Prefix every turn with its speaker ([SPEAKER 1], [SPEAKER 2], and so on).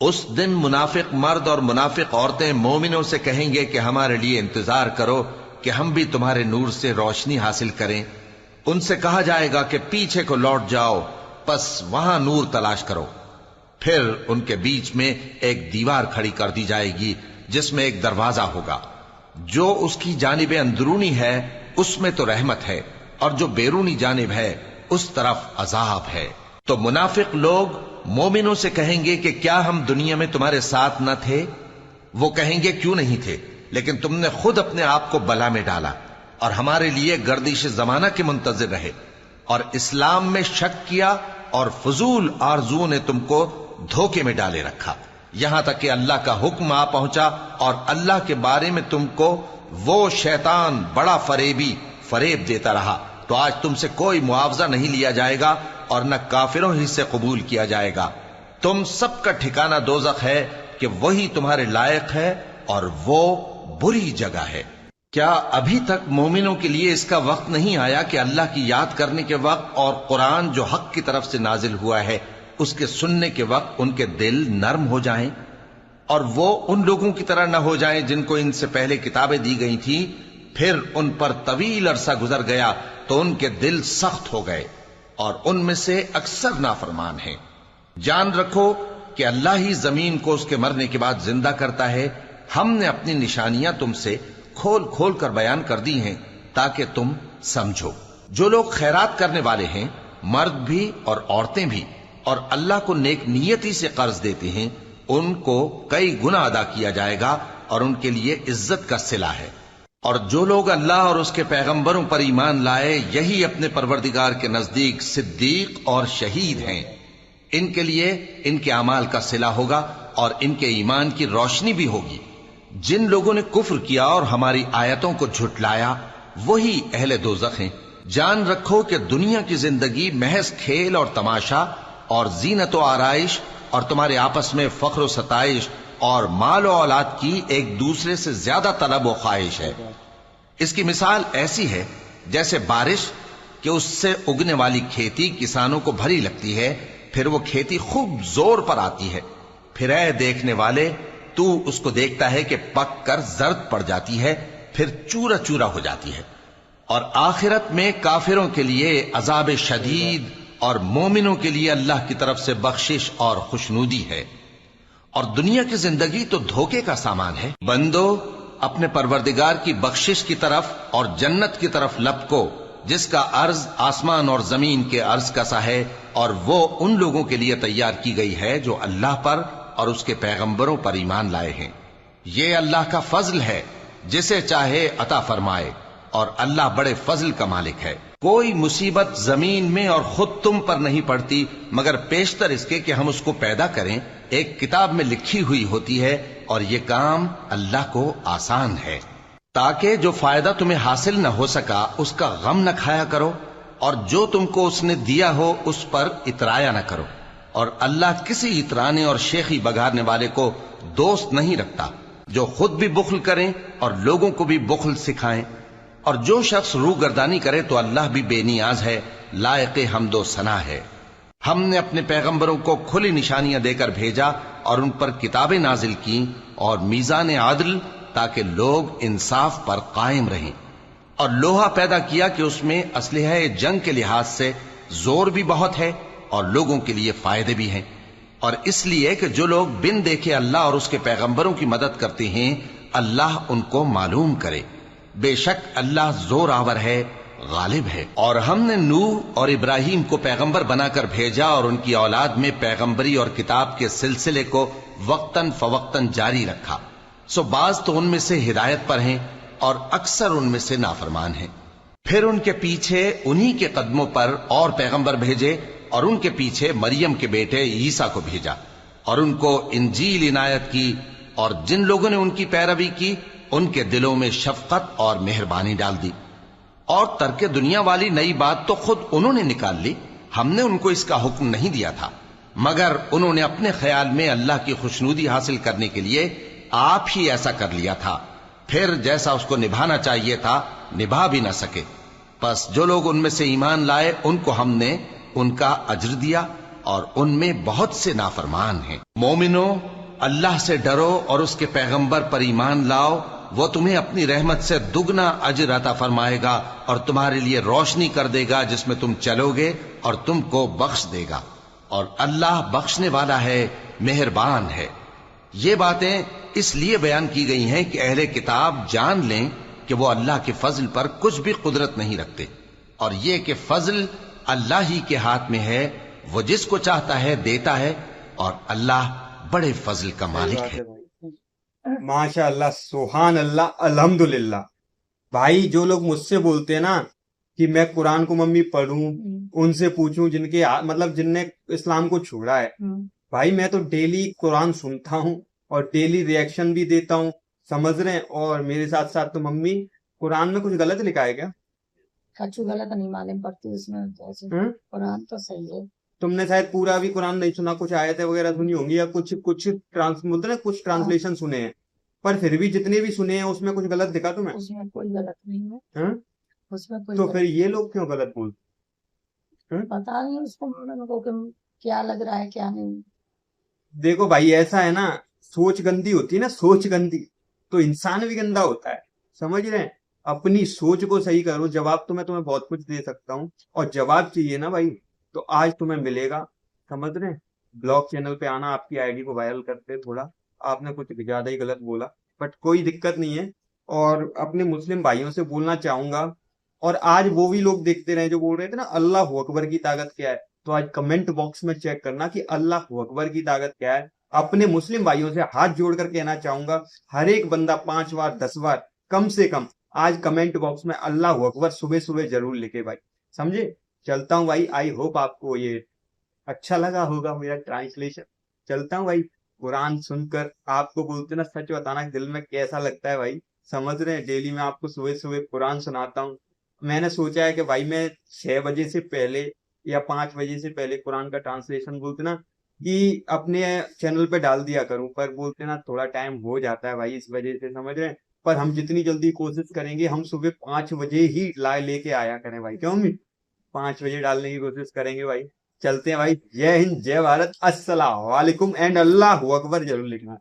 [SPEAKER 1] اس دن منافق مرد اور منافق عورتیں مومنوں سے کہیں گے کہ ہمارے لیے انتظار کرو کہ ہم بھی تمہارے نور سے روشنی حاصل کریں۔ ان سے کہا جائے گا کہ پیچھے کو لوٹ جاؤ، پس وہاں نور تلاش کرو۔ پھر ان کے بیچ میں ایک دیوار کھڑی کر دی جائے گی جس میں ایک دروازہ ہوگا، جو اس کی جانب اندرونی ہے اس میں تو رحمت ہے، اور جو بیرونی جانب ہے اس طرف عذاب ہے۔ تو منافق لوگ مومنوں سے کہیں گے کہ کیا ہم دنیا میں تمہارے ساتھ نہ تھے؟ وہ کہیں گے کیوں نہیں تھے، لیکن تم نے خود اپنے آپ کو بلا میں ڈالا اور ہمارے لیے گردش زمانہ کے منتظر رہے، اور اسلام میں شک کیا، اور فضول آرزو نے تم کو دھوکے میں ڈالے رکھا، یہاں تک کہ اللہ کا حکم آ پہنچا اور اللہ کے بارے میں تم کو وہ شیطان بڑا فریبی فریب دیتا رہا۔ تو آج تم سے کوئی معاوضہ نہیں لیا جائے گا اور نہ کافروں ہی سے قبول کیا جائے گا۔ تم سب کا ٹھکانہ دوزخ ہے کہ وہی تمہارے لائق ہے اور وہ بری جگہ ہے۔ کیا ابھی تک مومنوں کے لیے اس کا وقت نہیں آیا کہ اللہ کی یاد کرنے کے وقت اور قرآن جو حق کی طرف سے نازل ہوا ہے اس کے سننے کے وقت ان کے دل نرم ہو جائیں، اور وہ ان لوگوں کی طرح نہ ہو جائیں جن کو ان سے پہلے کتابیں دی گئی تھیں، پھر ان پر طویل عرصہ گزر گیا تو ان کے دل سخت ہو گئے، اور ان میں سے اکثر نافرمان ہیں۔ جان رکھو کہ اللہ ہی زمین کو اس کے مرنے کے بعد زندہ کرتا ہے۔ ہم نے اپنی نشانیاں تم سے کھول کھول کر بیان کر دی ہیں تاکہ تم سمجھو۔ جو لوگ خیرات کرنے والے ہیں، مرد بھی اور عورتیں بھی، اور اللہ کو نیک نیتی سے قرض دیتے ہیں، ان کو کئی گنا ادا کیا جائے گا اور ان کے لیے عزت کا صلہ ہے۔ اور جو لوگ اللہ اور اس کے پیغمبروں پر ایمان لائے، یہی اپنے پروردگار کے نزدیک صدیق اور شہید ہیں۔ ان کے لیے ان کے اعمال کا صلہ ہوگا اور ان کے ایمان کی روشنی بھی ہوگی۔ جن لوگوں نے کفر کیا اور ہماری آیتوں کو جھٹلایا وہی اہل دوزخ ہیں۔ جان رکھو کہ دنیا کی زندگی محض کھیل اور تماشا اور زینت و آرائش اور تمہارے آپس میں فخر و ستائش اور مال و اولاد کی ایک دوسرے سے زیادہ طلب و خواہش ہے۔ اس کی مثال ایسی ہے جیسے بارش کہ اس سے اگنے والی کھیتی کسانوں کو بھری لگتی ہے، پھر وہ کھیتی خوب زور پر آتی ہے، پھر اے دیکھنے والے تو اس کو دیکھتا ہے کہ پک کر زرد پڑ جاتی ہے، پھر چورا چورا ہو جاتی ہے۔ اور آخرت میں کافروں کے لیے عذاب شدید اور مومنوں کے لیے اللہ کی طرف سے بخشش اور خوشنودی ہے۔ اور دنیا کی زندگی تو دھوکے کا سامان ہے۔ بندو اپنے پروردگار کی بخشش کی طرف اور جنت کی طرف لپکو جس کا عرض آسمان اور زمین کے عرض کا سا ہے، اور وہ ان لوگوں کے لیے تیار کی گئی ہے جو اللہ پر اور اس کے پیغمبروں پر ایمان لائے ہیں۔ یہ اللہ کا فضل ہے، جسے چاہے عطا فرمائے، اور اللہ بڑے فضل کا مالک ہے۔ کوئی مصیبت زمین میں اور خود تم پر نہیں پڑتی مگر پیشتر اس کے کہ ہم اس کو پیدا کریں، ایک کتاب میں لکھی ہوئی ہوتی ہے، اور یہ کام اللہ کو آسان ہے۔ تاکہ جو فائدہ تمہیں حاصل نہ ہو سکا اس کا غم نہ کھایا کرو، اور جو تم کو اس نے دیا ہو اس پر اترایا نہ کرو۔ اور اللہ کسی اترانے اور شیخی بگارنے والے کو دوست نہیں رکھتا، جو خود بھی بخل کریں اور لوگوں کو بھی بخل سکھائیں۔ اور جو شخص روگردانی کرے تو اللہ بھی بے نیاز ہے، لائق حمد و ثنا ہے۔ ہم نے اپنے پیغمبروں کو کھلی نشانیاں دے کر بھیجا اور ان پر کتابیں نازل کی اور میزان عدل، تاکہ لوگ انصاف پر قائم رہیں، اور لوہا پیدا کیا کہ اس میں اسلحہ جنگ کے لحاظ سے زور بھی بہت ہے اور لوگوں کے لیے فائدے بھی ہیں، اور اس لیے کہ جو لوگ بن دیکھے اللہ اور اس کے پیغمبروں کی مدد کرتے ہیں اللہ ان کو معلوم کرے۔ بے شک اللہ زور آور ہے، غالب ہے۔ اور ہم نے نوح اور ابراہیم کو پیغمبر بنا کر بھیجا اور ان کی اولاد میں پیغمبری اور کتاب کے سلسلے کو وقتاً فوقتاً جاری رکھا، سو بعض تو ان میں سے ہدایت پر ہیں اور اکثر ان میں سے نافرمان ہیں۔ پھر ان کے پیچھے انہی کے قدموں پر اور پیغمبر بھیجے، اور ان کے پیچھے مریم کے بیٹے عیسیٰ کو بھیجا، اور ان کو انجیل عنایت کی، اور جن لوگوں نے ان کی پیروی کی ان کے دلوں میں شفقت اور مہربانی ڈال دی۔ اور ترک دنیا والی نئی بات تو خود انہوں نے نکال لی، ہم نے ان کو اس کا حکم نہیں دیا تھا، مگر انہوں نے اپنے خیال میں اللہ کی خوشنودی حاصل کرنے کے لیے آپ ہی ایسا کر لیا تھا، پھر جیسا اس کو نبھانا چاہیے تھا نبھا بھی نہ سکے۔ پس جو لوگ ان میں سے ایمان لائے ان کو ہم نے ان کا اجر دیا، اور ان میں بہت سے نافرمان ہیں۔ مومنو، اللہ سے ڈرو اور اس کے پیغمبر پر ایمان لاؤ، وہ تمہیں اپنی رحمت سے دگنا اجر عطا فرمائے گا اور تمہارے لیے روشنی کر دے گا جس میں تم چلو گے اور تم کو بخش دے گا، اور اللہ بخشنے والا ہے، مہربان ہے۔ یہ باتیں اس لیے بیان کی گئی ہیں کہ اہل کتاب جان لیں کہ وہ اللہ کے فضل پر کچھ بھی قدرت نہیں رکھتے، اور یہ کہ فضل اللہ ہی کے ہاتھ میں ہے، وہ جس کو چاہتا ہے دیتا ہے، اور اللہ بڑے فضل کا مالک ہے۔
[SPEAKER 2] ماشاء اللہ، سبحان اللہ، الحمدللہ۔ بھائی جو لوگ مجھ سے بولتے ہیں نا کہ میں قرآن کو ممی پڑھوں، ان سے پوچھوں جن کے مطلب جن نے اسلام کو چھوڑا ہے، بھائی میں تو ڈیلی قرآن سنتا ہوں اور ڈیلی ریئیکشن بھی دیتا ہوں، سمجھ رہے ہیں؟ اور میرے ساتھ ساتھ تو ممی قرآن میں کچھ غلط لکھا ہے کیا؟
[SPEAKER 3] کچھ غلط نہیں معلوم پڑتی اس میں، قرآن تو صحیح ہے۔
[SPEAKER 2] تم نے شاید پورا بھی قرآن نہیں سنا، کچھ آیتیں وغیرہ سنی ہوں گی یا کچھ کچھ ٹرانسلیشن سنے ہیں، پر پھر بھی جتنے بھی سنے ہیں اس میں کچھ غلط دکھا تمہیں؟
[SPEAKER 3] اس میں کوئی غلط نہیں ہے، اس میں کوئی
[SPEAKER 2] تو پھر یہ لوگ کیوں غلط بولتے؟
[SPEAKER 3] پتا نہیں اس کو کیا لگ رہا ہے کیا نہیں۔
[SPEAKER 2] دیکھو بھائی ایسا ہے نا، سوچ گندی ہوتی ہے نا، سوچ گندی تو انسان بھی گندا ہوتا ہے، سمجھ رہے ہیں؟ اپنی سوچ کو صحیح کرو۔ جواب تو میں تمہیں بہت کچھ دے سکتا ہوں، اور جواب چاہیے نا بھائی تو آج تمہیں ملے گا، سمجھ رہے ہیں؟ بلاگ چینل پہ آنا، آپ کی آئی ڈی کو وائرل کرتے، تھوڑا آپ نے کچھ زیادہ ہی غلط بولا بٹ کوئی دقت نہیں ہے، اور اپنے مسلم بھائیوں سے بولنا چاہوں گا، اور آج وہ بھی لوگ دیکھتے رہے جو بول رہے تھے نا اللہ اکبر کی طاقت کیا ہے، تو آج کمنٹ باکس میں چیک کرنا کہ اللہ اکبر کی طاقت کیا ہے۔ اپنے مسلم بھائیوں سے ہاتھ جوڑ کر کہنا چاہوں گا، ہر ایک بندہ 5 بار 10 بار کم سے کم آج کمنٹ باکس میں اللہ اکبر صبح صبح ضرور لکھے بھائی، سمجھے؟ چلتا ہوں بھائی، آئی ہوپ آپ کو یہ اچھا لگا ہوگا میرا ٹرانسلیشن۔ چلتا ہوں بھائی، قرآن سن کر آپ کو بولتے نا سچ بتانا دل میں کیسا لگتا ہے بھائی، سمجھ رہے ہیں؟ ڈیلی میں آپ کو صبح صبح قرآن سناتا ہوں۔ میں نے سوچا ہے کہ بھائی میں 6 بجے سے پہلے یا 5 بجے سے پہلے قرآن کا ٹرانسلیشن بولتے نا کہ اپنے چینل پہ ڈال دیا کروں، پر بولتے نا تھوڑا ٹائم ہو جاتا ہے بھائی، اس وجہ سے، سمجھ رہے ہیں؟ پر ہم جتنی جلدی کوشش کریں گے، ہم صبح 5 بجے ہی لے کے آیا کریں بھائی، کیوں نہیں؟ 5 بجے ڈالنے کی کوشش کریں گے بھائی۔ چلتے ہیں بھائی، جے ہند، جے بھارت، السلام علیکم، اینڈ اللہ اکبر ضرور لکھنا۔